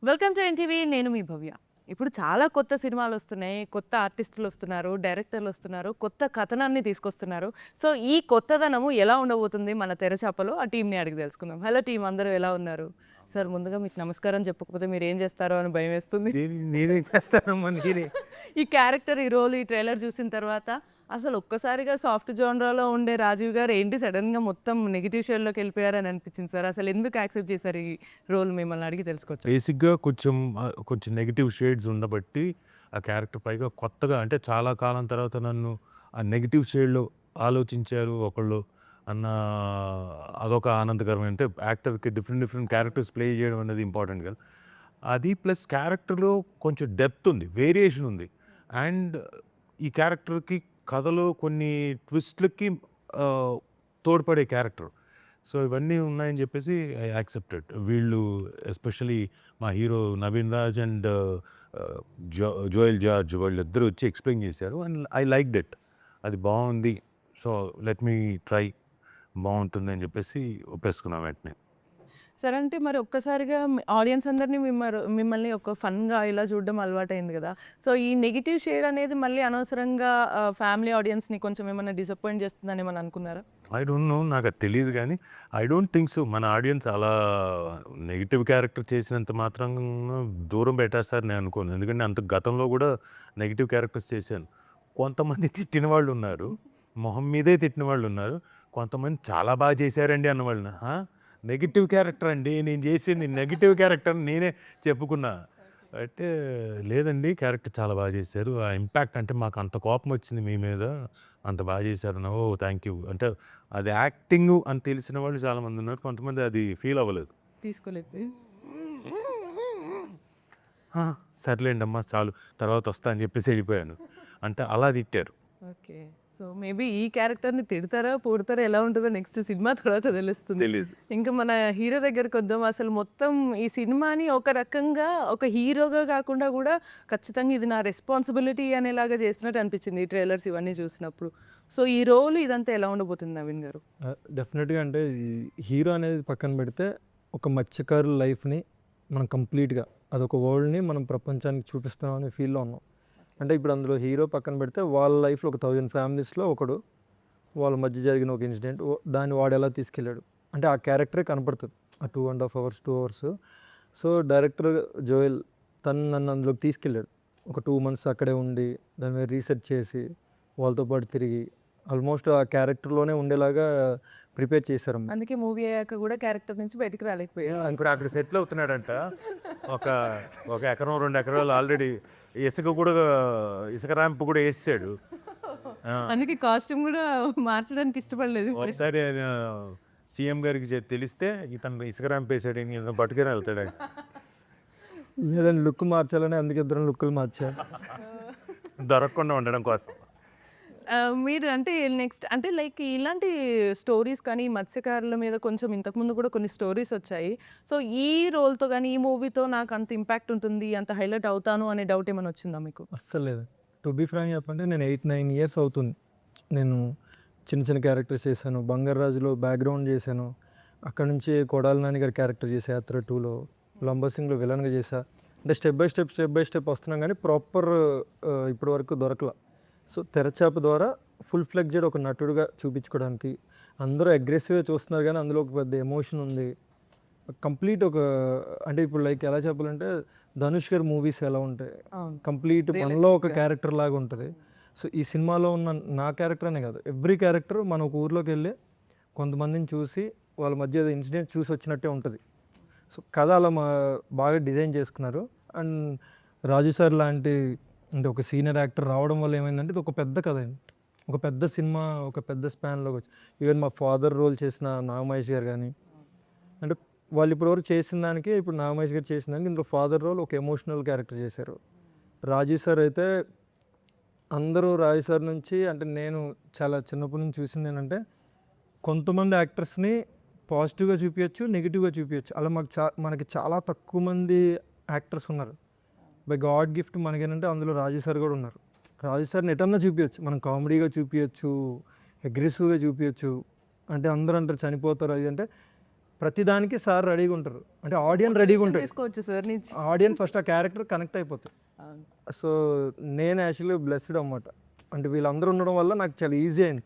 Welcome to NTV. నేను మీ భవ్య. ఇప్పుడు చాలా కొత్త సినిమాలు వస్తున్నాయి, కొత్త ఆర్టిస్టులు వస్తున్నారు, డైరెక్టర్లు వస్తున్నారు, కొత్త కథనాన్ని తీసుకొస్తున్నారు. సో ఈ కొత్తదనము ఎలా ఉండబోతుంది మన తెరచాపలో? ఆ టీంని అడిగి తెలుసుకుందాం. హలో టీం, అందరూ ఎలా ఉన్నారు? సార్, ముందుగా మీకు నమస్కారం చెప్పకపోతే మీరు ఏం చేస్తారో అని భయం వేస్తుంది. నేనేం చేస్తానమ్మా నేనే. ఈ క్యారెక్టర్, ఈ రోల్, ఈ ట్రైలర్ చూసిన తర్వాత అసలు ఒక్కసారిగా సాఫ్ట్ జోనరాలో ఉండే రాజీవ్ గారు ఏంటి సడన్గా మొత్తం నెగిటివ్ షేడ్లోకి వెళ్ళిపోయారని అనిపించింది సార్. అసలు ఎందుకు యాక్సెప్ట్ చేశారు ఈ రోల్? మిమ్మల్ని అడిగి తెలుసుకోవచ్చు. బేసిక్గా కొంచెం నెగిటివ్ షేడ్స్ ఉండబట్టి ఆ క్యారెక్టర్ పైగా కొత్తగా అంటే చాలా కాలం తర్వాత నన్ను ఆ నెగిటివ్ షేడ్లో ఆలోచించారు ఒకళ్ళు అన్న అదొక ఆనందకరమైన, అంటే యాక్టర్కి డిఫరెంట్ క్యారెక్టర్స్ ప్లే చేయడం అనేది ఇంపార్టెంట్ కదా. అది ప్లస్ క్యారెక్టర్లో కొంచెం డెప్త్ ఉంది, వేరియేషన్ ఉంది. అండ్ ఈ క్యారెక్టర్కి కథలో కొన్ని ట్విస్ట్లకి తోడ్పడే క్యారెక్టర్. సో ఇవన్నీ ఉన్నాయని చెప్పేసి ఐ యాక్సెప్టెడ్. వీళ్ళు ఎస్పెషలీ మా hero Naveen Raj and Joel George వాళ్ళిద్దరూ వచ్చి ఎక్స్ప్లెయిన్ చేశారు అండ్ ఐ లైక్ డెట్. అది బాగుంది, సో లెట్ మీ ట్రై, బాగుంటుంది అని చెప్పేసి ఒప్పేసుకున్నాం వెంటనే. సరే, అంటే మరి ఒక్కసారిగా ఆడియన్స్ అందరినీ మిమ్మల్ని ఒక ఫన్గా ఇలా చూడడం అలవాటైంది కదా. సో ఈ నెగిటివ్ షేడ్ అనేది మళ్ళీ అనవసరంగా ఫ్యామిలీ ఆడియన్స్ని కొంచెం ఏమైనా డిసప్పాయింట్ చేస్తుందని ఏమైనా అనుకున్నారా? ఐ డోంట్ నో, నాకు అది తెలియదు కానీ ఐ డోంట్ థింక్ సో. మన ఆడియన్స్ అలా నెగిటివ్ క్యారెక్టర్ చేసినంత మాత్రం దూరం పెట్టేస్తారు నేను అనుకోను. ఎందుకంటే అంత గతంలో కూడా నెగిటివ్ క్యారెక్టర్స్ చేశాను. కొంతమంది తిట్టిన వాళ్ళు ఉన్నారు, మొహం మీదే తిట్టిన వాళ్ళు ఉన్నారు. కొంతమంది చాలా బాగా చేశారండి అన్నవాళ్ళని. నెగిటివ్ క్యారెక్టర్ అండి, నేను చేసింది నెగిటివ్ క్యారెక్టర్ నేనే చెప్పుకున్నా. అంటే లేదండి, క్యారెక్టర్ చాలా బాగా చేశారు, ఆ ఇంపాక్ట్ అంటే మాకు అంత కోపం వచ్చింది మీ మీద, అంత బాగా చేశారు. ఓ థ్యాంక్ యూ అంటే అది యాక్టింగ్ అని తెలిసిన వాళ్ళు చాలామంది ఉన్నారు. కొంతమంది అది ఫీల్ అవ్వలేదు, తీసుకోలేదు. సర్లేండి అమ్మా చాలు తర్వాత వస్తా అని చెప్పేసి వెళ్ళిపోయాను. అంటే అలా తిట్టారు. ఓకే. సో మేబీ ఈ క్యారెక్టర్ని తిడతారా, పొడతారా, ఎలా ఉంటుందో నెక్స్ట్ సినిమా తర్వాత తెలుస్తుంది. తెలీదు. ఇంకా మన హీరో దగ్గరికి వద్దాం. అసలు మొత్తం ఈ సినిమాని ఒక రకంగా ఒక హీరోగా కాకుండా కూడా ఖచ్చితంగా ఇది నా రెస్పాన్సిబిలిటీ అనేలాగా చేసినట్టు అనిపించింది ఈ ట్రైలర్స్ ఇవన్నీ చూసినప్పుడు. సో ఈ రోల్ ఇదంతా ఎలా ఉండబోతుంది నవీన్ గారు? డెఫినెట్గా అంటే ఈ హీరో అనేది పక్కన పెడితే ఒక మత్స్యకారుల లైఫ్ని మనం కంప్లీట్గా అదొక వరల్డ్ని మనం ప్రపంచానికి చూపిస్తాం అనే ఫీల్లో ఉన్నాం. అంటే ఇప్పుడు అందులో హీరో పక్కన పెడితే వాళ్ళ లైఫ్లో ఒక 1000 ఫ్యామిలీస్లో ఒకడు, వాళ్ళ మధ్య జరిగిన ఒక ఇన్సిడెంట్ దాన్ని వాడు ఎలా తీసుకెళ్ళాడు అంటే ఆ క్యారెక్టరే కనపడుతుంది ఆ 2.5 hours 2 hours. So director Joel తను నన్ను అందులోకి తీసుకెళ్ళాడు. ఒక 2 months అక్కడే ఉండి దాని మీద రీసెర్చ్ చేసి వాళ్ళతో పాటు తిరిగి ఆల్మోస్ట్ ఆ క్యారెక్టర్లోనే ఉండేలాగా ప్రిపేర్ చేశారు. అందుకే మూవీ అయ్యాక కూడా క్యారెక్టర్ నుంచి బయటకు రాలేకపోయారు. ఇప్పుడు అక్కడ సెటిల్ అవుతున్నాడంట. ఒక 1 ఎకరం 2 ఎకరాలు ఆల్రెడీ ఇసుక ర్యాంప్ కూడా వేసాడు. అందుకే కాస్ట్యూమ్ కూడా మార్చడానికి ఇష్టపడలేదు. ఒకసారి ఆయన సీఎం గారికి తెలిస్తే ఇతను ఇసుక ర్యాంప్ వేసాడు, ఇతను పట్టుకుని వెళ్తాడు. లేదండి, లుక్ మార్చాలని అందుకే ఇద్దరం లుక్కులు మార్చారు దొరకకుండా ఉండడం కోసం. మీరు అంటే నెక్స్ట్ అంటే లైక్ ఇలాంటి స్టోరీస్ కానీ మత్స్యకారుల మీద కొంచెం ఇంతకుముందు కూడా కొన్ని స్టోరీస్ వచ్చాయి. సో ఈ రోల్తో కానీ ఈ మూవీతో నాకు అంత ఇంపాక్ట్ ఉంటుంది, అంత హైలైట్ అవుతాను అనే డౌట్ ఏమైనా వచ్చిందా మీకు? అస్సలు లేదు. టు బీ ఫ్రాంక్ చెప్పంటే నేను 8-9 years అవుతుంది. నేను చిన్న క్యారెక్టర్స్ చేశాను. బంగారాజులో బ్యాక్గ్రౌండ్ చేశాను. అక్కడ నుంచి కొడాలి నాని గారి క్యారెక్టర్ చేసా, యాత్ర 2లో, లంబర్ సింగ్లో విలన్గా చేశా. అంటే స్టెప్ బై స్టెప్ వస్తున్నాం కానీ ప్రాపర్ ఇప్పటి వరకు దొరకలా. సో తెరచాప ద్వారా ఫుల్ ఫ్లెడ్జెడ్ ఒక నటుడుగా చూపించుకోవడానికి అందరూ అగ్రెసివ్గా చూస్తున్నారు కానీ అందులో ఒక పెద్ద ఎమోషన్ ఉంది. కంప్లీట్ ఒక అంటే ఇప్పుడు లైక్ ఎలా చెప్పాలంటే ధనుష్ గారి మూవీస్ ఎలా ఉంటాయి, కంప్లీట్ మనలో ఒక క్యారెక్టర్ లాగా ఉంటుంది. సో ఈ సినిమాలో ఉన్న నా క్యారెక్టర్ అనే కాదు, ఎవ్రీ క్యారెక్టర్ మన ఒక ఊర్లోకి వెళ్ళి కొంతమందిని చూసి వాళ్ళ మధ్య ఇన్సిడెంట్ చూసి వచ్చినట్టే ఉంటుంది. సో కథ అలా బాగా డిజైన్ చేసుకున్నారు. అండ్ రాజు సార్ లాంటి అంటే ఒక సీనియర్ యాక్టర్ రావడం వల్ల ఏమైందంటే ఇది ఒక పెద్ద కథ అయింది, ఒక పెద్ద సినిమా, ఒక పెద్ద స్పాన్లోకి వచ్చి ఈవెన్ మా ఫాదర్ రోల్ చేసిన నాగమహేష్ గారు కానీ, అంటే వాళ్ళు ఇప్పటివరకు చేసిన దానికి ఇప్పుడు నాగమహేష్ గారు చేసిన దానికి ఇందులో ఫాదర్ రోల్ ఒక ఎమోషనల్ క్యారెక్టర్ చేశారు. రాజీ సార్ అయితే అందరూ రాజీ సార్ నుంచి అంటే నేను చాలా చిన్నప్పటి నుంచి చూసింది ఏంటంటే కొంతమంది యాక్టర్స్ని పాజిటివ్గా చూపించచ్చు, నెగిటివ్గా చూపించచ్చు. అలా మనకి చాలా తక్కువ మంది యాక్టర్స్ ఉన్నారు. బై గాడ్ గిఫ్ట్ మనకేంటంటే అందులో రాజు సార్ కూడా ఉన్నారు. రాజు సార్ని ఎటన్నా చూపించచ్చు, మనం కామెడీగా చూపించచ్చు, అగ్రెసివ్గా చూపించచ్చు. అంటే అందరూ అంటారు చనిపోతారు అది అంటే ప్రతిదానికి సార్ రెడీగా ఉంటారు, అంటే ఆడియన్స్ రెడీగా ఉంటారు. తీసుకోవచ్చు సార్ నుంచి. ఆడియన్ ఫస్ట్ ఆ క్యారెక్టర్ కనెక్ట్ అయిపోతుంది. అవును. సో నేను యాక్చువల్లీ బ్లెస్డ్ అన్నమాట. అంటే వీళ్ళందరూ ఉండడం వల్ల నాకు చాలా ఈజీ అయింది.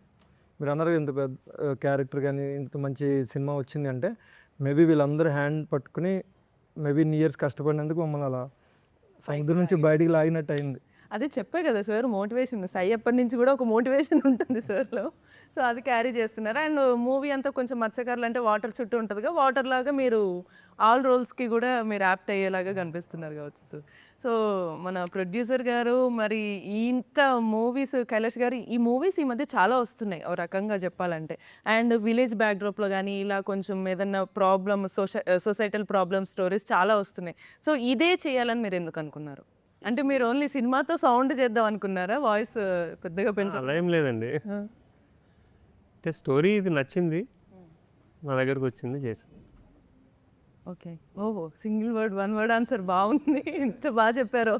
మీరు అన్నారు ఇంత పెద్ద క్యారెక్టర్ కానీ ఇంత మంచి సినిమా వచ్చింది అంటే మేబీ వీళ్ళందరూ హ్యాండ్ పట్టుకుని మేబీ ఇయర్స్ కష్టపడినందుకు మమ్మల్ని అలా సముద్రం నుంచి బయటికి లాగినట్టు అయింది. అదే చెప్పే కదా సార్, మోటివేషన్ సై అప్పటి నుంచి కూడా ఒక మోటివేషన్ ఉంటుంది సార్లో. సో అది క్యారీ చేస్తున్నారు. అండ్ మూవీ అంతా కొంచెం మత్స్యకారులు అంటే వాటర్ చుట్టూ ఉంటుందిగా, వాటర్ లాగా మీరు ఆల్ రోల్స్కి కూడా మీరు యాప్ట్ అయ్యేలాగా కనిపిస్తున్నారు కావచ్చు సార్. సో మన ప్రొడ్యూసర్ గారు మరి ఇంత మూవీస్, కైలాష్ గారు ఈ మూవీస్ ఈ మధ్య చాలా వస్తున్నాయి ఓ రకంగా చెప్పాలంటే. అండ్ విలేజ్ బ్యాక్డ్రాప్లో కానీ ఇలా కొంచెం ఏదన్నా ప్రాబ్లమ్ సొసైటల్ ప్రాబ్లమ్ స్టోరీస్ చాలా వస్తున్నాయి. సో ఇదే చేయాలని మీరు ఎందుకు అనుకున్నారు? అంటే మీరు ఓన్లీ సినిమాతో సౌండ్ చేద్దాం అనుకున్నారా? వాయిస్ పెద్దగా పెంచాలి? అలా ఏం లేదండి, అంటే స్టోరీ ఇది నచ్చింది, నా దగ్గరకు వచ్చింది, చేశాను. ఓకే. ఓహో, single word one word answer బాగుంది, ఎంత బాగా చెప్పారో.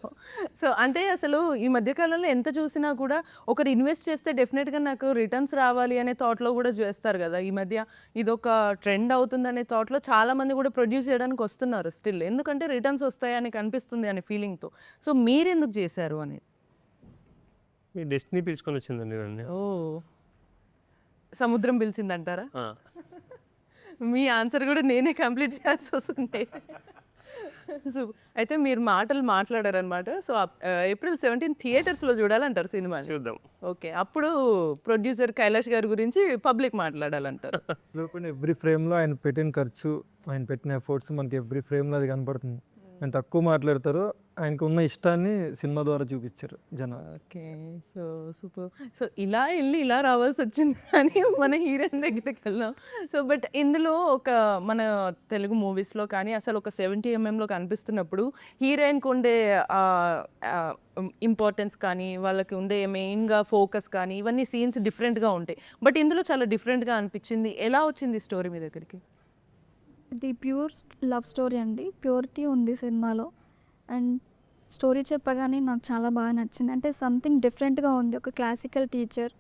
సో అంటే అసలు ఈ మధ్యకాలంలో ఎంత చూసినా కూడా ఒకరు ఇన్వెస్ట్ చేస్తే డెఫినెట్గా నాకు రిటర్న్స్ రావాలి అనే థాట్లో కూడా చేస్తారు కదా. ఈ మధ్య ఇదొక ట్రెండ్ అవుతుంది అనే థాట్లో చాలామంది కూడా ప్రొడ్యూస్ చేయడానికి వస్తున్నారు స్టిల్, ఎందుకంటే రిటర్న్స్ వస్తాయని కనిపిస్తుంది అనే ఫీలింగ్తో. సో మీరు ఎందుకు చేశారు అనేది? మీ డెస్టినీ పిలుచుకొని వచ్చిందండి నన్ను. ఓ, సముద్రం పిలిచిందంటారా? మీ ఆన్సర్ కూడా నేనే కంప్లీట్ చేయాల్సి వస్తుంది. సో అయితే మీరు మాటలు మాట్లాడారనమాట. సో ఏప్రిల్ 17 థియేటర్స్లో చూడాలంటారు సినిమా. చూద్దాం. ఓకే, అప్పుడు ప్రొడ్యూసర్ కైలాష్ గారి గురించి పబ్లిక్ మాట్లాడాలంటారు. ఎవ్రీ ఫ్రేమ్లో ఆయన పెట్టిన ఖర్చు, ఆయన పెట్టిన ఎఫర్ట్స్ మనకి ఎవ్రీ ఫ్రేమ్లో అది కనపడుతుంది. ఆయన తక్కువ మాట్లాడతారు, ఆయనకు ఉన్న ఇష్టాన్ని సినిమా ద్వారా చూపించారు జనాలు. Okay, so super. సో ఇలా వెళ్ళి ఇలా రావాల్సి వచ్చింది అని మన హీరోయిన్ దగ్గరికి వెళ్ళాం. సో బట్ ఇందులో ఒక మన తెలుగు మూవీస్లో కానీ అసలు ఒక 70 mm కనిపిస్తున్నప్పుడు హీరోయిన్కి ఉండే ఇంపార్టెన్స్ కానీ వాళ్ళకి ఉండే మెయిన్గా ఫోకస్ కానీ ఇవన్నీ సీన్స్ డిఫరెంట్గా ఉంటాయి. బట్ ఇందులో చాలా డిఫరెంట్గా అనిపించింది. ఎలా వచ్చింది స్టోరీ మీ దగ్గరికి? ఇది ప్యూర్ లవ్ స్టోరీ అండి, ప్యూరిటీ ఉంది సినిమాలో. అండ్ స్టోరీ చెప్పగానే నాకు చాలా బాగా నచ్చింది. అంటే సంథింగ్ డిఫరెంట్గా ఉంది, ఒక క్లాసికల్ టీచర్.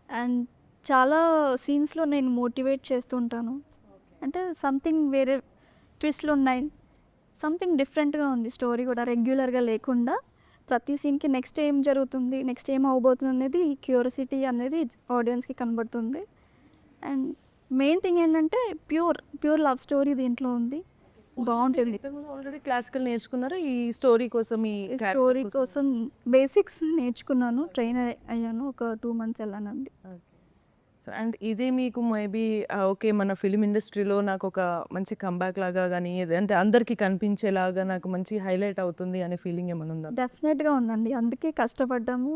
అండ్ చాలా సీన్స్లో నేను మోటివేట్ చేస్తుంటాను, అంటే సంథింగ్ వేరే ట్విస్ట్లు ఉన్నాయి, సంథింగ్ డిఫరెంట్గా ఉంది స్టోరీ కూడా. రెగ్యులర్గా లేకుండా ప్రతి సీన్కి నెక్స్ట్ ఏం జరుగుతుంది, నెక్స్ట్ ఏం అవబోతుంది అనేది క్యూరియాసిటీ అనేది ఆడియన్స్కి కనబడుతుంది. అండ్ మెయిన్ థింగ్ ఏంటంటే ప్యూర్ లవ్ స్టోరీ దీంట్లో ఉంది, బాగుంటుంది. ఆల్రెడీ క్లాసికల్ నేర్చుకున్నారా ఈ స్టోరీ కోసం? ఈ స్టోరీ కోసం బేసిక్స్ నేర్చుకున్నాను, ట్రైన్ అయ్యాను, ఒక 2 months వెళ్ళానండి. సో అండ్ ఇదే మీకు మేబీ ఓకే మన ఫిలిం ఇండస్ట్రీలో నాకు ఒక మంచి కంబ్యాక్ లాగా కానీ అంటే అందరికీ కనిపించేలాగా నాకు మంచి హైలైట్ అవుతుంది అనే ఫీలింగ్ ఏమైనా ఉందా? డెఫినెట్గా ఉందండి, అందుకే కష్టపడ్డాము,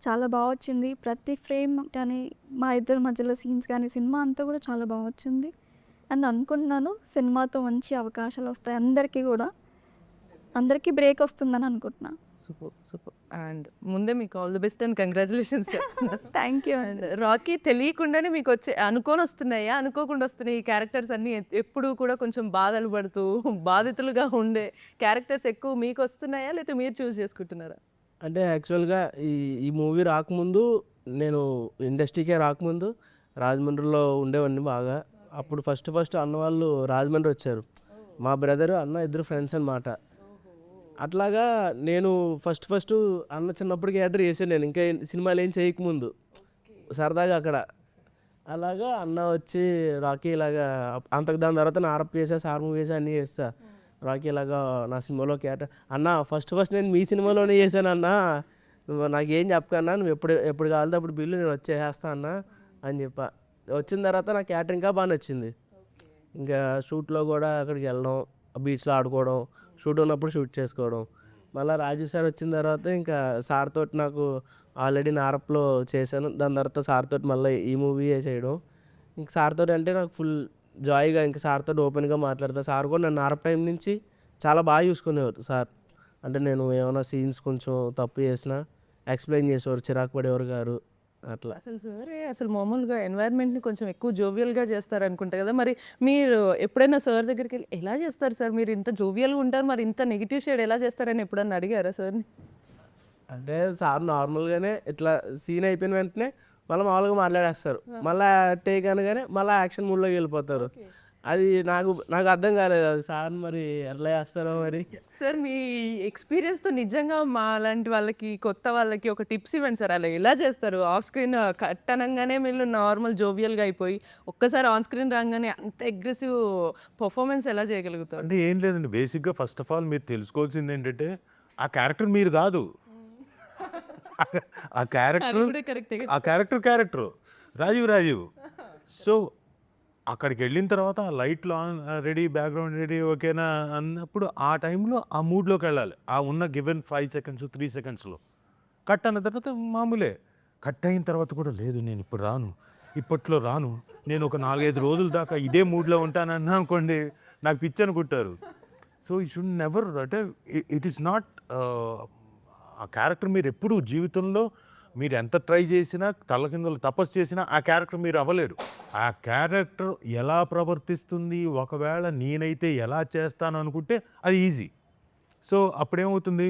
చాలా బాగా వచ్చింది. ప్రతి ఫ్రేమ్ కానీ మా ఇద్దరి మధ్యలో సీన్స్ కానీ సినిమా అంతా కూడా చాలా బాగా వచ్చింది. అండ్ అనుకుంటున్నాను సినిమాతో మంచి అవకాశాలు వస్తాయి అందరికీ కూడా, అందరికీ బ్రేక్ వస్తుందని అనుకుంటున్నా. Super super. అండ్ ముందే మీకు all the best and congratulations చెప్తున్నాను. Thank you. అండ్ రాకీ తెలియకుండానే మీకు అనుకోని వస్తున్నాయా, అనుకోకుండా వస్తున్నాయి ఈ క్యారెక్టర్స్ అన్నీ? ఎప్పుడు కూడా కొంచెం బాధలు పడుతూ బాధితులుగా ఉండే క్యారెక్టర్స్ ఎక్కువ మీకు వస్తున్నాయా, లేకపోతే మీరు చూస్ చేసుకుంటున్నారా? అంటే యాక్చువల్గా ఈ మూవీ రాకముందు, నేను ఇండస్ట్రీకే రాకముందు రాజమండ్రిలో ఉండేవాడిని బాగా. అప్పుడు ఫస్ట్ అన్న వాళ్ళు రాజమండ్రి వచ్చారు, మా బ్రదరు అన్న ఇద్దరు ఫ్రెండ్స్ అన్నమాట. అట్లాగా నేను ఫస్ట్ అన్న చిన్నప్పుడు క్యారెక్టర్ చేశాను నేను, ఇంకా సినిమాలు ఏం చేయకముందు సరదాగా అక్కడ. అలాగా అన్న వచ్చి రాకీ ఇలాగా అంతకు దాని తర్వాత నా ఆర్ఎఫ్ చేసా, సార్ మూవీ చేసా, అన్నీ చేస్తా. రాకీ ఇలాగా నా సినిమాలో క్యారెక్టర్ అన్న ఫస్ట్ నేను మీ సినిమాలోనే చేశాను అన్న, నువ్వు నాకేం చెప్పకన్నా, నువ్వు ఎప్పుడు కావాలితే అప్పుడు బిల్లు నేను వచ్చేస్తా అన్న అని చెప్పా. వచ్చిన తర్వాత నా క్యారెక్టర్ ఇంకా బాగా నచ్చింది. ఇంకా షూట్లో కూడా అక్కడికి వెళ్ళడం, బీచ్లో ఆడుకోవడం, షూట్ ఉన్నప్పుడు షూట్ చేసుకోవడం. మళ్ళీ రాజు సార్ వచ్చిన తర్వాత ఇంకా సార్ తోటి నాకు ఆల్రెడీ నారప్లో చేశాను, దాని తర్వాత సార్ తోటి మళ్ళీ ఈ మూవీ చేయడం. ఇంక సార్ తోటి అంటే నాకు ఫుల్ జాయ్గా, ఇంకా సార్ తోటి ఓపెన్గా మాట్లాడతా. సార్ కూడా నన్ను నారప్ టైం నుంచి చాలా బాగా చూసుకునేవారు సార్. అంటే నేను ఏమైనా సీన్స్ కొంచెం తప్పు చేసినా ఎక్స్ప్లెయిన్ చేసేవారు, చిరాకు పడేవారు గారు అట్లా. అసలు సార్ అసలు మామూలుగా ఎన్వైర్న్మెంట్ని కొంచెం ఎక్కువ జోవియల్గా చేస్తారు అనుకుంటా కదా, మరి మీరు ఎప్పుడైనా సార్ దగ్గరికి వెళ్ళి ఎలా చేస్తారు సార్, మీరు ఇంత జోవియల్గా ఉంటారు, మరి ఇంత నెగిటివ్ షేడ్ ఎలా చేస్తారని ఎప్పుడన్నా అడిగారా సార్ని? అంటే సార్ నార్మల్గానే ఇట్లా సీన్ అయిపోయిన వెంటనే మళ్ళీ మామూలుగా మాట్లాడేస్తారు, మళ్ళీ టేక్ అనగానే మళ్ళీ యాక్షన్ మూడ్లోకి వెళ్ళిపోతారు. అది నాకు నాకు అర్థం కాలేదు అది సార్ మరి ఎట్లా చేస్తారో మరి. సార్ మీ ఎక్స్పీరియన్స్తో నిజంగా మా లాంటి వాళ్ళకి కొత్త వాళ్ళకి ఒక టిప్స్ ఇవ్వండి సార్. అలా ఎలా చేస్తారు? ఆఫ్ స్క్రీన్ కట్ అనగానే మీరు నార్మల్ జోవియల్గా అయిపోయి ఒక్కసారి ఆన్ స్క్రీన్ రాగానే అంత అగ్రెసివ్ పర్ఫార్మెన్స్ ఎలా చేయగలుగుతారు? అంటే ఏం లేదండి, బేసిక్గా ఫస్ట్ ఆఫ్ ఆల్ మీరు తెలుసుకోవాల్సింది ఏంటంటే ఆ క్యారెక్టర్ మీరు కాదు, ఆ క్యారెక్టర్ కూడా కరెక్టే. ఆ క్యారెక్టర్ రాజీవ్. సో అక్కడికి వెళ్ళిన తర్వాత ఆ లైట్లు ఆన్ రెడీ, బ్యాక్గ్రౌండ్ రెడీ, ఓకేనా అన్నప్పుడు ఆ టైంలో ఆ మూడ్లోకి వెళ్ళాలి. ఆ ఉన్న గివెన్ 5 సెకండ్స్ 3 సెకండ్స్లో కట్ అన్న తర్వాత మామూలే. కట్ అయిన తర్వాత కూడా లేదు నేను ఇప్పుడు రాను, ఇప్పట్లో రాను, నేను ఒక 4-5 రోజుల దాకా ఇదే మూడ్లో ఉంటానన్నా అనుకోండి, నాకు పిచ్చి అనుకుంటారు. సో యూ షుడ్ నెవర్, అంటే ఇట్ ఈస్ నాట్, ఆ క్యారెక్టర్ మీరు ఎప్పుడు జీవితంలో మీరు ఎంత ట్రై చేసినా తలకిందులు తపస్సు చేసినా ఆ క్యారెక్టర్ మీరు అవ్వలేరు. ఆ క్యారెక్టర్ ఎలా ప్రవర్తిస్తుంది, ఒకవేళ నేనైతే ఎలా చేస్తాను అనుకుంటే అది ఈజీ. సో అప్పుడేమవుతుంది,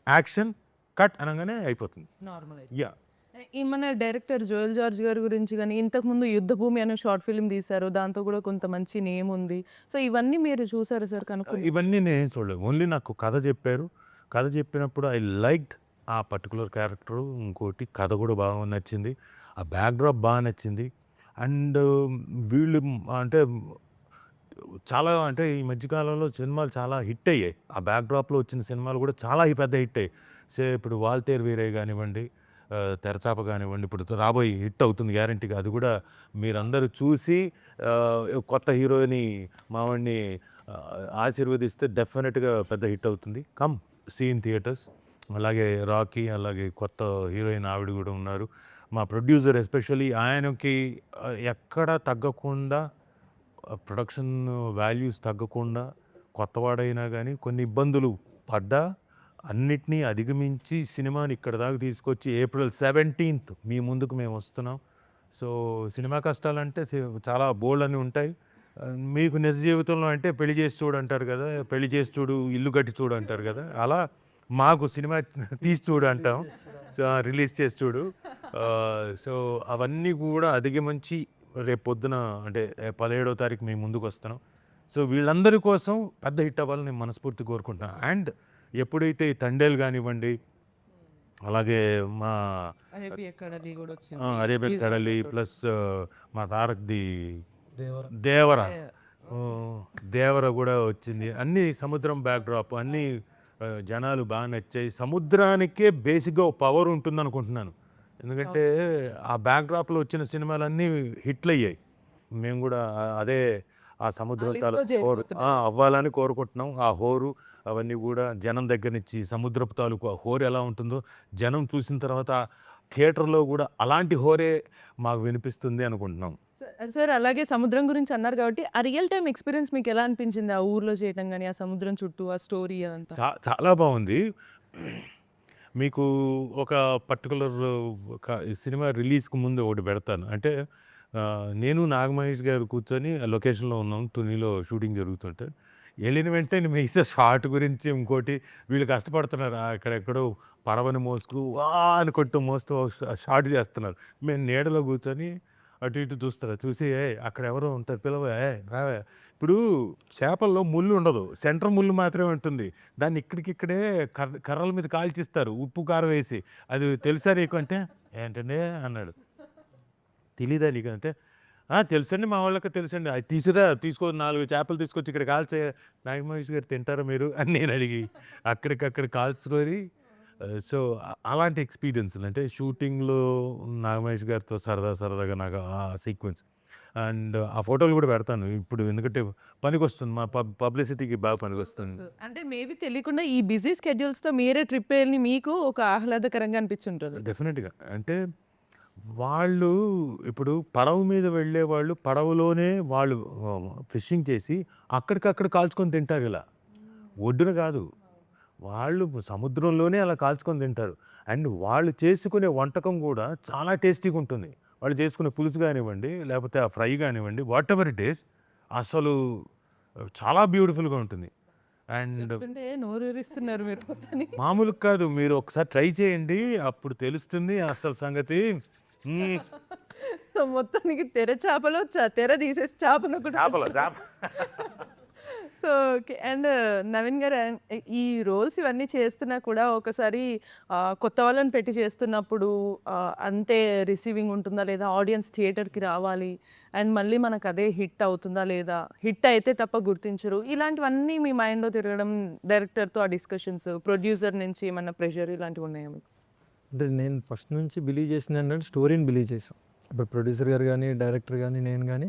యాక్షన్ కట్ అనగానే అయిపోతుంది. నార్మల్ యా, ఈ మన డైరెక్టర్ జోయల్ జార్జ్ గారి గురించి కానీ ఇంతకుముందు యుద్ధభూమి అనే షార్ట్ ఫిల్మ్ తీశారు, దాంతో కూడా కొంత మంచి నేమ్ ఉంది. సో ఇవన్నీ మీరు చూసారు సార్? కనుక్కొని ఇవన్నీ నేను చూడలేదు, ఓన్లీ నాకు కథ చెప్పారు. కథ చెప్పినప్పుడు ఐ లైక్డ్ ఆ పర్టికులర్ క్యారెక్టరు. ఇంకోటి కథ కూడా బాగా నచ్చింది, ఆ బ్యాక్డ్రాప్ బాగా నచ్చింది. అండ్ వీళ్ళు అంటే చాలా, అంటే ఈ మధ్యకాలంలో సినిమాలు చాలా హిట్ అయ్యాయి. ఆ బ్యాక్డ్రాప్లో వచ్చిన సినిమాలు కూడా చాలా పెద్ద హిట్ అయ్యాయి. సో ఇప్పుడు వాల్తేరు వీరయ్య కానివ్వండి, తెరచాప కానివ్వండి, ఇప్పుడు రాబోయే హిట్ అవుతుంది గ్యారంటీగా. అది కూడా మీరందరూ చూసి కొత్త హీరోని మావాడిని ఆశీర్వదిస్తే డెఫినెట్గా పెద్ద హిట్ అవుతుంది. Come see in theatres. అలాగే రాకీ, అలాగే కొత్త హీరోయిన్ ఆవిడ కూడా ఉన్నారు. మా ప్రొడ్యూసర్ ఎస్పెషల్లీ ఆయనకి ఎక్కడ తగ్గకుండా, ప్రొడక్షన్ వాల్యూస్ తగ్గకుండా, కొత్తవాడైనా కానీ కొన్ని ఇబ్బందులు పడ్డా అన్నిటినీ అధిగమించి సినిమాని ఇక్కడ దాకా తీసుకొచ్చి April 17th మీ ముందుకు మేము వస్తున్నాం. సో సినిమా కష్టాలంటే చాలా బోల్డ్ అని ఉంటాయి. మీకు నిజ జీవితంలో అంటే పెళ్లి చేసి చూడు అంటారు కదా, పెళ్లి చేసి చూడు, ఇల్లు కట్టి చూడు అంటారు కదా, అలా మాకు సినిమా తీసి చూడు అంటాం. సో రిలీజ్ చేసి చూడు. సో అవన్నీ కూడా అధిగమించి రేపు పొద్దున అంటే 17వ తారీఖు మేము ముందుకు వస్తున్నాం. సో వీళ్ళందరి కోసం పెద్ద హిట్ అవ్వాలని నేను మనస్ఫూర్తి కోరుకుంటున్నాను. అండ్ ఎప్పుడైతే ఈ తండేలు కానివ్వండి, అలాగే మా అరేబియా కడలి కూడా వచ్చింది. అరేబియా కడలి, ప్లస్ మా తారక్ది దేవర కూడా వచ్చింది. అన్నీ సముద్రం బ్యాక్డ్రాప్, అన్నీ జనాలు బాగా నచ్చాయి. సముద్రానికే బేసిక్గా ఒక పవర్ ఉంటుంది అనుకుంటున్నాను, ఎందుకంటే ఆ బ్యాక్డ్రాప్లో వచ్చిన సినిమాలన్నీ హిట్లు అయ్యాయి. మేము కూడా అదే ఆ సముద్రం హోరు అవ్వాలని కోరుకుంటున్నాం. ఆ హోరు అవన్నీ కూడా జనం దగ్గర నుంచి, సముద్రపు తాలూకు ఆ హోరు ఎలా ఉంటుందో జనం చూసిన తర్వాత థియేటర్లో కూడా అలాంటి హోరే మాకు వినిపిస్తుంది అనుకుంటున్నాం. సార్ అలాగే సముద్రం గురించి అన్నారు కాబట్టి ఆ రియల్ టైం ఎక్స్పీరియన్స్ మీకు ఎలా అనిపించింది? ఆ ఊర్లో చేయటం కానీ, ఆ సముద్రం చుట్టూ ఆ స్టోరీ అదంతా చాలా బాగుంది. మీకు ఒక పర్టికులర్ సినిమా రిలీజ్కి ముందు ఒకటి పెడతాను. అంటే నేను నాగమహేష్ గారు కూర్చొని లొకేషన్లో ఉన్నాం, తునిలో షూటింగ్ జరుగుతుంటే వెళ్ళిన వెంటనే మిగతా షార్ట్ గురించి ఇంకోటి వీళ్ళు కష్టపడుతున్నారు, అక్కడెక్కడో పరవని మోసుకు వా అని కొట్టు మోస్తూ షార్ట్ చేస్తున్నారు. మేము నీడలో కూర్చొని అటు ఇటు చూస్తారు, చూసి అక్కడ ఎవరో ఉంటారు, పిలవే రావే. ఇప్పుడు చేపల్లో ముళ్ళు ఉండదు, సెంటర్ ముళ్ళు మాత్రమే ఉంటుంది. దాన్ని ఇక్కడికిక్కడే కర్రల మీద కాల్చిస్తారు ఉప్పు కారం వేసి. అది తెలుసా నీకు అంటే, ఏంటంటే అన్నాడు. తెలీదా నీకు అంటే, తెలుసండి మా వాళ్ళకి తెలుసండి. అది తీసుకో 4 చేపలు తీసుకొచ్చి ఇక్కడ కాల్చే, నాగమహేష్ గారు తింటారా మీరు అని నేను అడిగి అక్కడికక్కడ కాల్చుకొని. సో అలాంటి ఎక్స్పీరియన్స్లు అంటే షూటింగ్లో నాగమహేష్ గారితో సరదాగా నాకు ఆ సీక్వెన్స్ అండ్ ఆ ఫోటోలు కూడా పెడతాను ఇప్పుడు, ఎందుకంటే పనికొస్తుంది, మా పబ్లిసిటీకి బాగా పనికొస్తుంది. అంటే మేబీ తెలియకుండా ఈ బిజీ స్కెడ్యూల్స్తో మీరే ట్రిప్ వెళ్ళి మీకు ఒక ఆహ్లాదకరంగా అనిపించుంటుంది. డెఫినెట్గా. అంటే వాళ్ళు ఇప్పుడు పడవ మీద వెళ్ళే వాళ్ళు పడవలోనే వాళ్ళు ఫిషింగ్ చేసి అక్కడికక్కడ కాల్చుకొని తింటారు. ఇలా ఒడ్డున కాదు, వాళ్ళు సముద్రంలోనే అలా కాల్చుకొని తింటారు. అండ్ వాళ్ళు చేసుకునే వంటకం కూడా చాలా టేస్టీగా ఉంటుంది. వాళ్ళు చేసుకునే పులుసు కానివ్వండి, లేకపోతే ఆ ఫ్రై కానివ్వండి, వాట్ ఎవర్ ఇట్ ఈస్, అసలు చాలా బ్యూటిఫుల్గా ఉంటుంది. అండ్ నోరూరిస్తున్నారు మీరు మొత్తాన్ని. మామూలు కాదు, మీరు ఒకసారి ట్రై చేయండి, అప్పుడు తెలుస్తుంది అసలు సంగతి. సో మొత్తానికి తెర చేపలో తెర తీసేసి చేపను కూడా చేప సో ఓకే. అండ్ నవీన్ గారు ఈ రోల్స్ ఇవన్నీ చేస్తున్నా కూడా ఒకసారి కొత్త వాళ్ళని పెట్టి చేస్తున్నప్పుడు అంతే రిసీవింగ్ ఉంటుందా లేదా, ఆడియన్స్ థియేటర్కి రావాలి అండ్ మళ్ళీ మనకు అదే హిట్ అవుతుందా లేదా, హిట్ అయితే తప్ప గుర్తించరు, ఇలాంటివన్నీ మీ మైండ్లో తిరగడం, డైరెక్టర్తో ఆ డిస్కషన్స్, ప్రొడ్యూసర్ నుంచి ఏమన్నా ప్రెషర్ ఇలాంటివి ఉన్నాయా మీకు? అంటే నేను ఫస్ట్ నుంచి బిలీవ్ చేసింది ఏంటంటే స్టోరీని బిలీవ్ చేసాం. ఇప్పుడు ప్రొడ్యూసర్ గారు కానీ, డైరెక్టర్ కానీ, నేను కానీ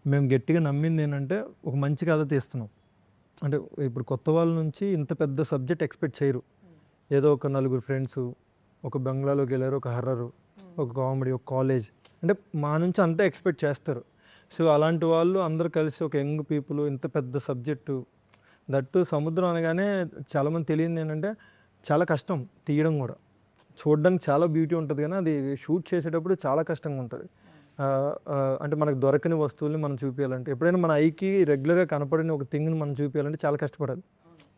మేము గట్టిగా నమ్మింది ఏంటంటే ఒక మంచి కథ తీస్తున్నాం. అంటే ఇప్పుడు కొత్త వాళ్ళ నుంచి ఇంత పెద్ద సబ్జెక్ట్ ఎక్స్పెక్ట్ చేయరు. ఏదో ఒక నలుగురు ఫ్రెండ్స్ ఒక బంగ్లాలోకి వెళ్ళారు, ఒక హర్రరు, ఒక కామెడీ, ఒక కాలేజ్, అంటే మా నుంచి అంతా ఎక్స్పెక్ట్ చేస్తారు. సో అలాంటి వాళ్ళు అందరూ కలిసి ఒక యంగ్ పీపుల్ ఇంత పెద్ద సబ్జెక్టు, దట్టు సముద్రం అనగానే చాలామంది తెలియదు ఏంటంటే చాలా కష్టం తీయడం కూడా. చూడడానికి చాలా బ్యూటీ ఉంటుంది కానీ అది షూట్ చేసేటప్పుడు చాలా కష్టంగా ఉంటుంది. అంటే మనకు దొరకని వస్తువుల్ని మనం చూపించాలంటే, ఎప్పుడైనా మన ఐకి రెగ్యులర్గా కనపడిన ఒక థింగ్ని మనం చూపించాలంటే చాలా కష్టపడాలి.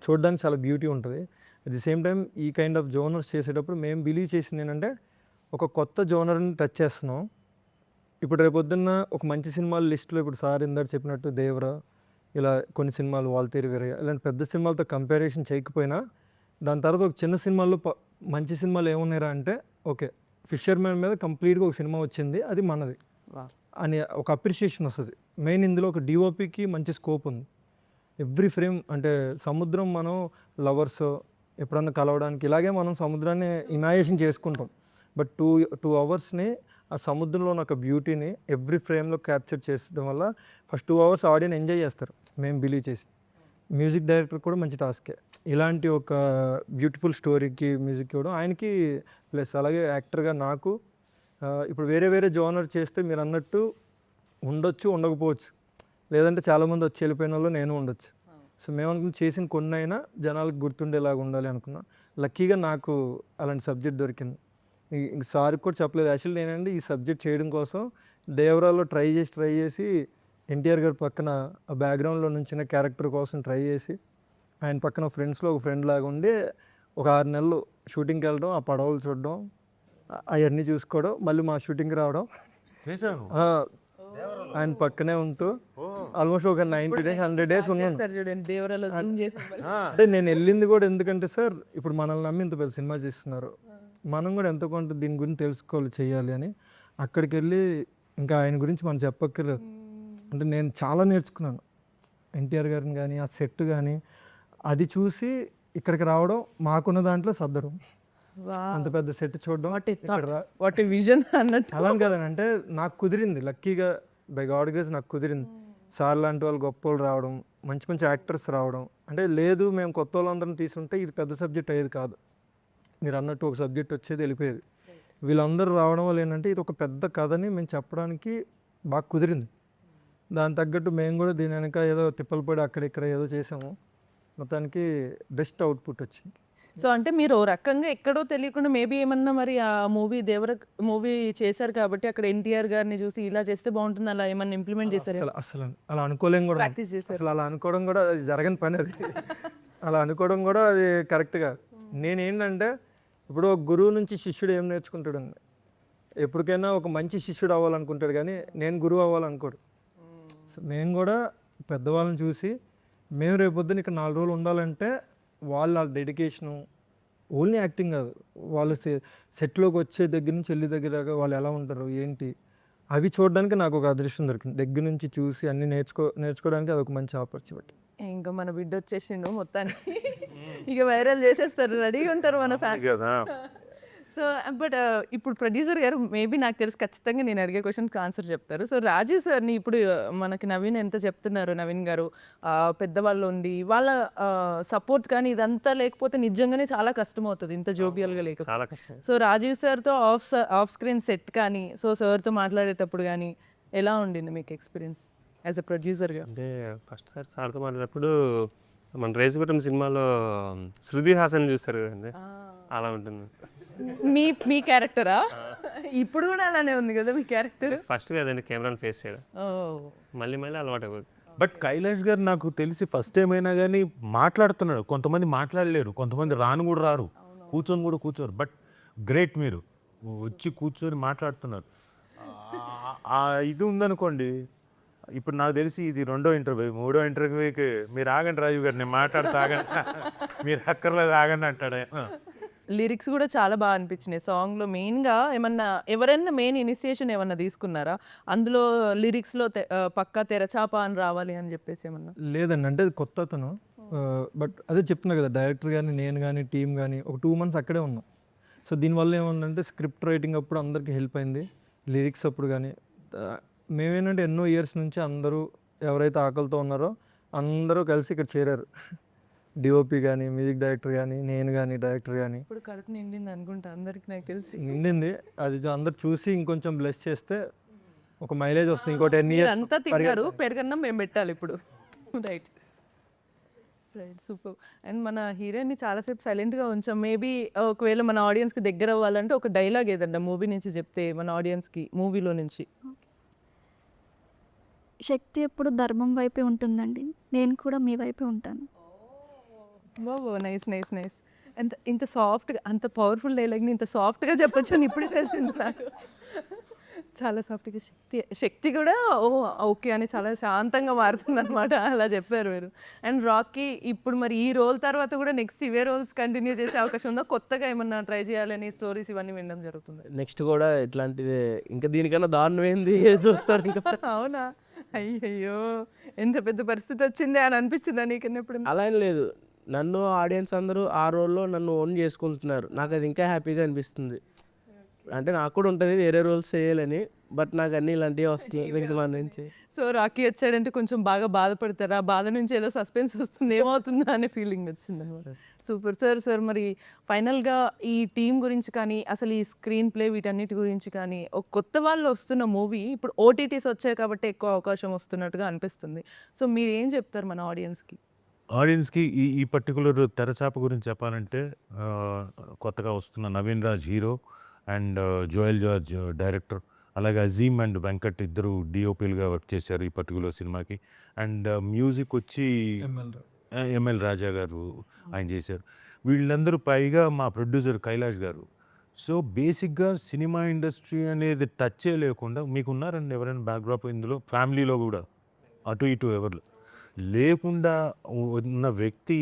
చూడడానికి చాలా బ్యూటీ ఉంటుంది. అట్ ది సేమ్ టైం ఈ కైండ్ ఆఫ్ జోనర్స్ చేసేటప్పుడు మేము బిలీవ్ చేసింది ఏంటంటే ఒక కొత్త జోనర్ని టచ్ చేస్తున్నాం. ఇప్పుడు రేపొద్దున్న ఒక మంచి సినిమాల లిస్టులో ఇప్పుడు సార్ ఇందాక చెప్పినట్టు దేవరా, ఇలా కొన్ని సినిమాలు, వాల్తేరు వీరయ్య, ఇలాంటి పెద్ద సినిమాలతో కంపారిజన్ చేయకపోయినా దాని తర్వాత ఒక చిన్న సినిమాల్లో మంచి సినిమాలు ఏమున్నాయరా అంటే ఓకే ఫిషర్మ్యాన్ మీద కంప్లీట్గా ఒక సినిమా వచ్చింది, అది మనది అని ఒక అప్రిషియేషన్ వస్తుంది. మెయిన్ ఇందులో ఒక డిఓపికి మంచి స్కోప్ ఉంది. ఎవ్రీ ఫ్రేమ్ అంటే సముద్రం మనం లవర్స్ ఎప్పుడన్నా కలవడానికి ఇలాగే మనం సముద్రాన్ని ఇమాజినేషన్ చేసుకుంటాం. బట్ టూ అవర్స్ని ఆ సముద్రంలో ఉన్న ఒక బ్యూటీని ఎవ్రీ ఫ్రేమ్లో క్యాప్చర్ చేయడం వల్ల ఫస్ట్ 2 hours ఆడియన్స్ ఎంజాయ్ చేస్తారు మేము బిలీవ్ చేసి. మ్యూజిక్ డైరెక్టర్ కూడా మంచి టాస్కే ఇలాంటి ఒక బ్యూటిఫుల్ స్టోరీకి మ్యూజిక్ ఇవ్వడం ఆయనకి. ప్లస్ అలాగే యాక్టర్గా నాకు ఇప్పుడు వేరే వేరే జోనర్ చేస్తే మీరు అన్నట్టు ఉండొచ్చు, ఉండకపోవచ్చు, లేదంటే చాలామంది వచ్చి వెళ్ళిపోయిన వాళ్ళు నేను ఉండొచ్చు. సో మేము అనుకున్న చేసిన కొన్ని అయినా జనాలకు గుర్తుండేలాగా ఉండాలి అనుకున్నా. లక్కీగా నాకు అలాంటి సబ్జెక్ట్ దొరికింది. సార్కి కూడా చెప్పలేదు యాక్చువల్లీ. నేనండి ఈ సబ్జెక్ట్ చేయడం కోసం దేవరాలో ట్రై చేసి ఎన్టీఆర్ గారి పక్కన ఆ బ్యాక్గ్రౌండ్లో నుంచిన క్యారెక్టర్ కోసం ట్రై చేసి ఆయన పక్కన ఫ్రెండ్స్లో ఒక ఫ్రెండ్ లాగా ఉండి ఒక 6 నెలలు షూటింగ్కి వెళ్ళడం, ఆ పడవలు చూడడం, అవన్నీ చూసుకోవడం, మళ్ళీ మా షూటింగ్కి రావడం, ఆయన పక్కనే ఉంటూ ఆల్మోస్ట్ ఒక 90 days 100 days ఉన్నాను. చూడండి దేవరాలో zoom చేసి అంటే నేను వెళ్ళింది కూడా ఎందుకంటే సార్ ఇప్పుడు మనల్ని నమ్మి ఇంత పెద్ద సినిమా చేస్తున్నారు, మనం కూడా ఎంతో కొంత దీని గురించి తెలుసుకోవాలి, చేయాలి అని అక్కడికి వెళ్ళి ఇంకా ఆయన గురించి మనం చెప్పక్కర్లేదు. అంటే నేను చాలా నేర్చుకున్నాను ఎన్టీఆర్ గారిని కానీ, ఆ సెట్ కానీ, అది చూసి ఇక్కడికి రావడం, మాకున్న దాంట్లో సర్దడం, అంత పెద్ద సెట్ చూడడం, వాటి విజన్ అన్నట్టు. అలా కదండి. అంటే నాకు కుదిరింది లక్కీగా, బై గాడ్ గ్రేస్ నాకు కుదిరింది. సార్ లాంటి వాళ్ళు గొప్ప వాళ్ళు రావడం, మంచి మంచి యాక్టర్స్ రావడం. అంటే లేదు మేము కొత్త వాళ్ళందరం తీసుకుంటే ఇది పెద్ద సబ్జెక్ట్ అయ్యేది కాదు, మీరు అన్నట్టు ఒక సబ్జెక్ట్ వచ్చేది వెళ్ళిపోయేది. వీళ్ళందరూ రావడం వల్ల ఏంటంటే ఇది ఒక పెద్ద కథని మేము చెప్పడానికి బాగా కుదిరింది. దాని తగ్గట్టు మేము కూడా దీని వెనక ఏదో తిప్పలు పడి అక్కడిక్కడ ఏదో చేసాము, మొత్తానికి బెస్ట్ అవుట్పుట్ వచ్చింది. సో అంటే మీరు ఓ రకంగా ఎక్కడో తెలియకుండా మేబీ ఏమన్నా మరి ఆ మూవీ చేశారు కాబట్టి అక్కడ ఎన్టీఆర్ గారిని చూసి ఇలా చేస్తే బాగుంటుంది అలా ఏమన్నా ఇంప్లిమెంట్ చేశారు? అసలు అలా అనుకోలేం కూడా, ప్రాక్టీస్ చేశారు? అసలు అలా అనుకోవడం కూడా అది జరగని పని, అది అలా అనుకోవడం కూడా అది కరెక్ట్గా. నేనేంటంటే ఇప్పుడు ఒక గురువు నుంచి శిష్యుడు ఏం నేర్చుకుంటాడండి, ఎప్పటికైనా ఒక మంచి శిష్యుడు అవ్వాలనుకుంటాడు కానీ నేను గురువు అవ్వాలనుకోడు. సో మేము కూడా పెద్దవాళ్ళని చూసి మేము రేపొద్దున ఇక్కడ 4 రోజులు ఉండాలంటే వాళ్ళ డెడికేషను, ఓన్లీ యాక్టింగ్ కాదు, వాళ్ళ సెట్లోకి వచ్చే దగ్గర నుంచి వెళ్ళి దగ్గర దాకా వాళ్ళు ఎలా ఉంటారు ఏంటి అవి చూడడానికి నాకు ఒక అదృష్టం దొరికింది. దగ్గర నుంచి చూసి అన్ని నేర్చుకోవడానికి అది ఒక మంచి ఆపర్చునిటీ. ఇంకా మన బిడ్డ వచ్చేసిండు మొత్తానికి, ఇక వైరల్ చేసేస్తారు, రెడీగా ఉంటారు మన ఫ్యామిలీ కదా. సో బట్ ఇప్పుడు ప్రొడ్యూసర్ గారు మేబీ నాకు తెలిసి ఖచ్చితంగా నేను అడిగే క్వశ్చన్కి ఆన్సర్ చెప్తారు. సో రాజీవ్ సార్ని ఇప్పుడు మనకి నవీన్ ఎంత చెప్తున్నారు, నవీన్ గారు పెద్దవాళ్ళు ఉండి వాళ్ళ సపోర్ట్ కానీ ఇదంతా లేకపోతే నిజంగానే చాలా కష్టం అవుతుంది ఇంత జోబియల్గా లేక. చాలా కష్టం. సో రాజీవ్ సార్తో ఆఫ్ స్క్రీన్ సెట్ కానీ, సో సార్తో మాట్లాడేటప్పుడు కానీ ఎలా ఉండింది మీకు ఎక్స్పీరియన్స్ యాజ్ అ ప్రొడ్యూసర్గా? అంటే ఫస్ట్ సార్తో మాట్లాడినప్పుడు మన రేసుగురం సినిమాలో శృతి హాసన్ చూస్తారు కదండి, అలా ఉంటుంది. మీ క్యారెక్టరా? ఇప్పుడు కూడా అలానే ఉంది కదా మీ క్యారెక్టర్. ఫస్ట్ కదండి కెమెరాని ఫేస్ చేయడం, మళ్ళీ అలవాటు అవ్వదు. బట్ కైలాష్ గారు నాకు తెలిసి ఫస్ట్ టైం అయినా కానీ మాట్లాడుతున్నాడు. కొంతమంది మాట్లాడలేరు, కొంతమంది కూడా రారు, కూర్చోరు. బట్ గ్రేట్, మీరు వచ్చి కూర్చొని మాట్లాడుతున్నారు. ఆ ఇది ఉందనుకోండి, ఇప్పుడు నాకు తెలిసి ఇది 2వ ఇంటర్వ్యూ. 3వ ఇంటర్వ్యూకి మీరు ఆగండి రాజీవ్ గారు, నేను మాట్లాడుతా ఆగండి. మీరు అక్కర్లేదు ఆగండి అంటాడు ఆయన. లిరిక్స్ కూడా చాలా బాగా అనిపించినాయి సాంగ్లో. మెయిన్గా ఏమన్నా ఎవరైనా మెయిన్ ఇనిషియేషన్ ఏమన్నా తీసుకున్నారా అందులో? లిరిక్స్లో పక్కా తెరచాప అని రావాలి అని చెప్పేసి ఏమన్నా? లేదండి, అంటే అది కొత్త అతను. బట్ అదే చెప్తున్నా కదా, డైరెక్టర్ కానీ నేను కానీ టీం కానీ ఒక 2 months అక్కడే ఉన్నాం. సో దీనివల్ల ఏముందంటే స్క్రిప్ట్ రైటింగ్ అప్పుడు అందరికీ హెల్ప్ అయింది, లిరిక్స్ అప్పుడు కానీ. మేమేంటంటే ఎన్నో ఇయర్స్ నుంచి అందరూ ఎవరైతే ఆకలితో ఉన్నారో అందరూ కలిసి ఇక్కడ చేరారు. డిఓపి కానీ, మ్యూజిక్ డైరెక్టర్ కానీ, నేను కానీ, డైరెక్టర్ కానీ. ఇప్పుడు కడుపు నిండింది అనుకుంటా అందరికి నాకు తెలిసి. నిండింది అది. అందరు చూసి ఇంకొంచెం బ్లెస్ చేస్తే ఒక మైలేజ్ వస్తుంది. ఇంకో 10 years అంతా తిన్నారు, పెరగన్నం మేము పెట్టాలి ఇప్పుడు. Right super. అండ్ మన హీరోయిన్ని చాలాసేపు సైలెంట్గా ఉంచాం. మేబీ ఒకవేళ మన ఆడియన్స్కి దగ్గర అవ్వాలంటే ఒక డైలాగ్ ఏదండి మూవీ నుంచి చెప్తే మన ఆడియన్స్కి, మూవీలో నుంచి. శక్తి ఎప్పుడు ధర్మం వైపే ఉంటుందండి, నేను కూడా మీ వైపే ఉంటాను. బాబో నైస్ నైస్ నైస్. అంత ఇంత సాఫ్ట్గా, అంత పవర్ఫుల్ డైలాగ్ని ఇంత సాఫ్ట్గా చెప్పొచ్చు అని ఇప్పుడే తెలిసింది నాకు. చాలా సాఫ్ట్గా శక్తి కూడా ఓకే అని చాలా శాంతంగా మారుతుంది అనమాట. అలా చెప్పారు మీరు. అండ్ రాకీ ఇప్పుడు మరి ఈ రోల్ తర్వాత కూడా నెక్స్ట్ ఇవే రోల్స్ కంటిన్యూ చేసే అవకాశం ఉందా? కొత్తగా ఏమన్నా ట్రై చేయాలని స్టోరీస్ ఇవన్నీ వినడం జరుగుతుంది. నెక్స్ట్ కూడా ఇట్లాంటిదే, ఇంకా దీనికన్నా దారుణమైంది చూస్తారు ఇంకా. అవునా? అయ్యయ్యో, ఎంత పెద్ద పరిస్థితి వచ్చింది అని అనిపించిందా నీకన్నప్పుడు? అలా ఏం లేదు, నన్ను ఆడియన్స్ అందరూ ఆ రోల్లో నన్ను ఓన్ చేసుకుంటున్నారు. నాకు అది ఇంకా హ్యాపీగా అనిపిస్తుంది. అంటే నాకు కూడా ఉంటుంది వేరే రోల్స్ చేయాలని, బట్ నాకు అన్నీ ఇలాంటివి వస్తున్నాయి ఇంకా మన నుంచి. సో రాకీ వచ్చాడంటే కొంచెం బాగా బాధపడతారా? బాధ నుంచి ఏదో సస్పెన్స్ వస్తుంది, ఏమవుతుందా అనే ఫీలింగ్ వచ్చింది అనమాట. Super sir. మరి ఫైనల్గా ఈ టీం గురించి కానీ, అసలు ఈ స్క్రీన్ ప్లే వీటన్నిటి గురించి కానీ, ఒక కొత్త వాళ్ళు వస్తున్న మూవీ ఇప్పుడు ఓటీటీస్ వచ్చాయి కాబట్టి ఎక్కువ అవకాశం వస్తున్నట్టుగా అనిపిస్తుంది. సో మీరు ఏం చెప్తారు మన ఆడియన్స్కి? ఆడియన్స్కి ఈ పర్టికులర్ తెరచాప గురించి చెప్పాలంటే, కొత్తగా వస్తున్న Naveen Raj hero and Joel George director, అలాగే అజీమ్ అండ్ వెంకట్ ఇద్దరు డిఓపీలుగా వర్క్ చేశారు ఈ పర్టికులర్ సినిమాకి. అండ్ మ్యూజిక్ వచ్చి ఎంఎల్ రాజా గారు ఆయన చేశారు. వీళ్ళందరూ పైగా మా ప్రొడ్యూసర్ కైలాష్ గారు. సో బేసిక్గా సినిమా ఇండస్ట్రీ అనేది టచ్చే లేకుండా, మీకు ఉన్నారండి ఎవరైనా బ్యాక్డ్రాప్ ఇందులో ఫ్యామిలీలో కూడా అటు ఇటు ఎవరు లేకుండా ఉన్న వ్యక్తి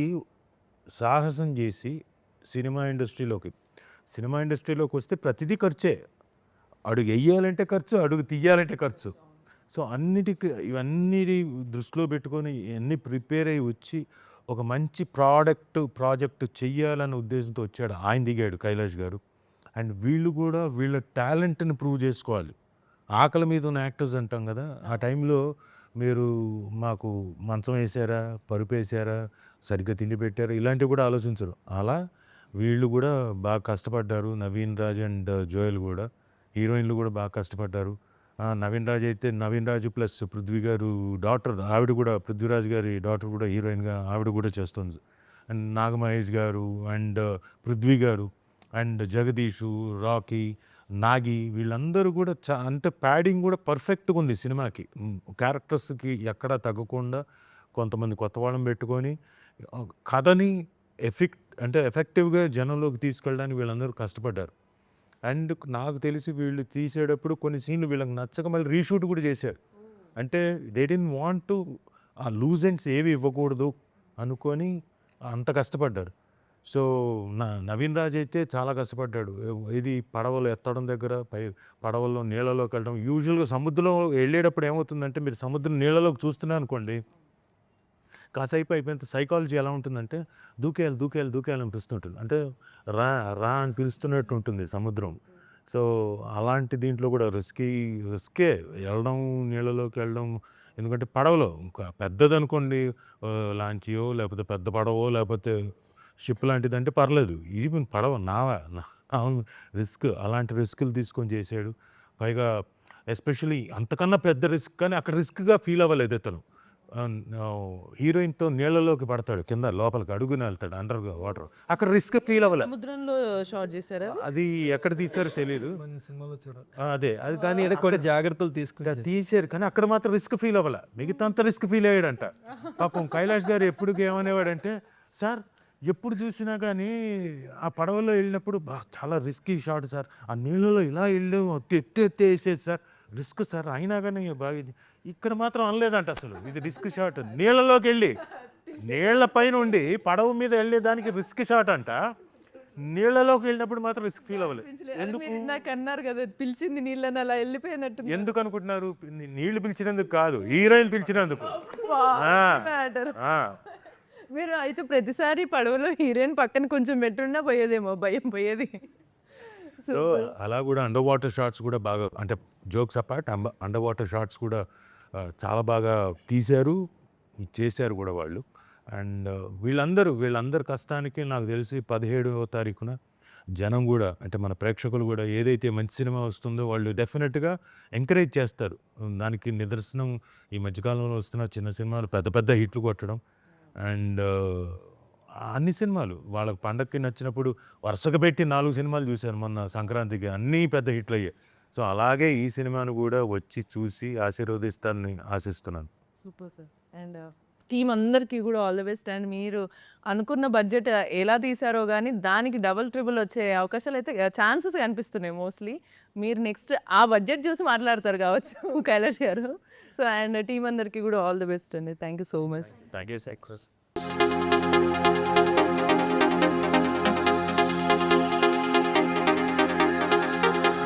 సాహసం చేసి సినిమా ఇండస్ట్రీలోకి వస్తే ప్రతిదీ ఖర్చే. అడుగు వేయాలంటే ఖర్చు, అడుగు తీయాలంటే ఖర్చు. సో ఇవన్నీ దృష్టిలో పెట్టుకొని ఇవన్నీ ప్రిపేర్ అయ్యి వచ్చి ఒక మంచి ప్రాజెక్ట్ చెయ్యాలన్న ఉద్దేశంతో వచ్చాడు. ఆయన దిగాడు కైలాష్ గారు. అండ్ వీళ్ళు కూడా వీళ్ళ టాలెంట్ని ప్రూవ్ చేసుకోవాలి. ఆకలి మీద ఉన్న యాక్టర్స్ అంటాం కదా, ఆ టైంలో మీరు మాకు మంచం వేసారా, పరుపు వేసారా, సరిగ్గా తిండి పెట్టారా, ఇలాంటివి కూడా ఆలోచించరు. అలా వీళ్ళు కూడా బాగా కష్టపడ్డారు. నవీన్ రాజ్ అండ్ జోయల్ కూడా, హీరోయిన్లు కూడా బాగా కష్టపడ్డారు. నవీన్ రాజు ప్లస్ పృథ్వీ గారు డాటర్, ఆవిడ కూడా పృథ్వీరాజ్ గారి డాటర్ కూడా హీరోయిన్గా ఆవిడ కూడా చేస్తుంది. అండ్ నాగమహేష్ గారు అండ్ పృథ్వీ గారు అండ్ జగదీషు, రాకీ, నాగి, వీళ్ళందరూ కూడా అంటే ప్యాడింగ్ కూడా పర్ఫెక్ట్గా ఉంది సినిమాకి. క్యారెక్టర్స్కి ఎక్కడా తగ్గకుండా కొంతమంది కొత్త వాళ్ళని పెట్టుకొని కథని ఎఫెక్టివ్గా జనంలోకి తీసుకెళ్ళడానికి వీళ్ళందరూ కష్టపడ్డారు. అండ్ నాకు తెలిసి వీళ్ళు తీసేటప్పుడు కొన్ని సీన్లు వీళ్ళకి నచ్చక మళ్ళీ రీషూట్ కూడా చేశారు. అంటే దే డిడ్ంట్ వాంట్ టు ఆ లూజ్ ఎండ్స్ ఏవి ఇవ్వకూడదు అనుకొని అంత కష్టపడ్డారు. సో నవీన్ రాజ్ అయితే చాలా కష్టపడ్డాడు. ఇది పడవలు ఎత్తడం దగ్గర, పడవల్లో నీళ్ళలోకి వెళ్ళడం. యూజువల్గా సముద్రంలో వెళ్ళేటప్పుడు ఏమవుతుందంటే, మీరు సముద్రం నీళ్ళలోకి చూస్తున్నారు అనుకోండి, కాసేపు అయిపోయినంత సైకాలజీ ఎలా ఉంటుందంటే దూకేయాలి అనిపిస్తుంటుంది. అంటే రా అని పిలుస్తున్నట్టు ఉంటుంది సముద్రం. సో అలాంటి దీంట్లో కూడా రిస్కే వెళ్ళడం, నీళ్ళలోకి వెళ్ళడం. ఎందుకంటే పడవలో ఇంకా పెద్దది అనుకోండి, లాంచీయో లేకపోతే పెద్ద పడవో లేకపోతే షిప్ లాంటిదంటే పర్లేదు. ఇది పడవ, నావా, అలాంటి రిస్కులు తీసుకొని చేశాడు. పైగా ఎస్పెషలీ అంతకన్నా పెద్ద రిస్క్, కానీ అక్కడ రిస్క్గా ఫీల్ అవ్వలేదు ఇతను. హీరోయిన్తో నీళ్ళలోకి పడతాడు, కింద లోపలికి అడుగుని వెళ్తాడు అండర్ వాటర్, అక్కడ రిస్క్ ఫీల్ అవ్వలేదు. సముద్రంలో షాట్ చేశారా? అది ఎక్కడ తీసారో తెలియదు, సినిమాలో చూడాలి. అది కానీ కొన్ని జాగ్రత్తలు తీసారు, కానీ అక్కడ మాత్రం రిస్క్ ఫీల్ అవ్వాల. మిగతా అంతా రిస్క్ ఫీల్ అయ్యాడంట. పాపం కైలాష్ గారు ఎప్పుడు ఏమనేవాడంటే, సార్ ఎప్పుడు చూసినా కానీ ఆ పడవలో వెళ్ళినప్పుడు చాలా రిస్కీ షాట్ సార్, ఆ నీళ్ళలో ఇలా వెళ్ళి ఎత్తేసేది సార్, రిస్క్ సార్ అయినా కానీ బాగా ఇక్కడ మాత్రం అనలేదంట అసలు ఇది రిస్క్ షాట్. నీళ్ళలోకి వెళ్ళి నీళ్ల పైన ఉండి పడవ మీద వెళ్ళేదానికి రిస్క్ షాట్ అంట. నీళ్ళలోకి వెళ్ళినప్పుడు మాత్రం రిస్క్ ఫీల్ అవ్వలేదు. ఎందుకు నాకు అన్నారు కదా పిలిచింది నీళ్ళని అలా వెళ్ళిపోయినట్టు. ఎందుకు అనుకుంటున్నారు? నీళ్లు పిలిచినందుకు కాదు, హీరోయిన్ పిలిచినందుకు. Matter. ఆ. మీరు అయితే ప్రతిసారి పడవలో హీరోయిన్ పక్కన కొంచెం పెట్టున్నా పోయేదేమో, భయం పోయేది. సో అలా కూడా అండర్ వాటర్ షాట్స్ కూడా బాగా, అంటే jokes apart under water shots కూడా చాలా బాగా తీశారు, చేశారు కూడా వాళ్ళు. అండ్ వీళ్ళందరి కష్టానికి నాకు తెలిసి 17వ తారీఖున జనం కూడా, అంటే మన ప్రేక్షకులు కూడా ఏదైతే మంచి సినిమా వస్తుందో వాళ్ళు డెఫినెట్గా ఎంకరేజ్ చేస్తారు. దానికి నిదర్శనం ఈ మధ్యకాలంలో వస్తున్న చిన్న సినిమాలు పెద్ద పెద్ద హిట్లు కొట్టడం. అండ్ అన్ని సినిమాలు వాళ్ళకి పండగకి నచ్చినప్పుడు వరుసగా పెట్టి 4 సినిమాలు చూశారు మొన్న సంక్రాంతికి, అన్నీ పెద్ద హిట్లు అయ్యాయి. సో అలాగే ఈ సినిమాను కూడా వచ్చి చూసి ఆశీర్వదిస్తారని ఆశిస్తున్నాను. Super sir. అండ్ టీం అందరికీ కూడా ఆల్ ద బెస్ట్. అండ్ మీరు అనుకున్న బడ్జెట్ ఎలా తీసారో కానీ దానికి డబుల్ ట్రిపుల్ వచ్చే అవకాశాలు అయితే ఛాన్సెస్ కనిపిస్తున్నాయి మోస్ట్లీ. మీరు నెక్స్ట్ ఆ బడ్జెట్ చూసి మాట్లాడతారు కావచ్చు కైలాష్ గారు. సో అండ్ టీం అందరికీ కూడా ఆల్ ద బెస్ట్ అండి. Thank you so much. Thank you.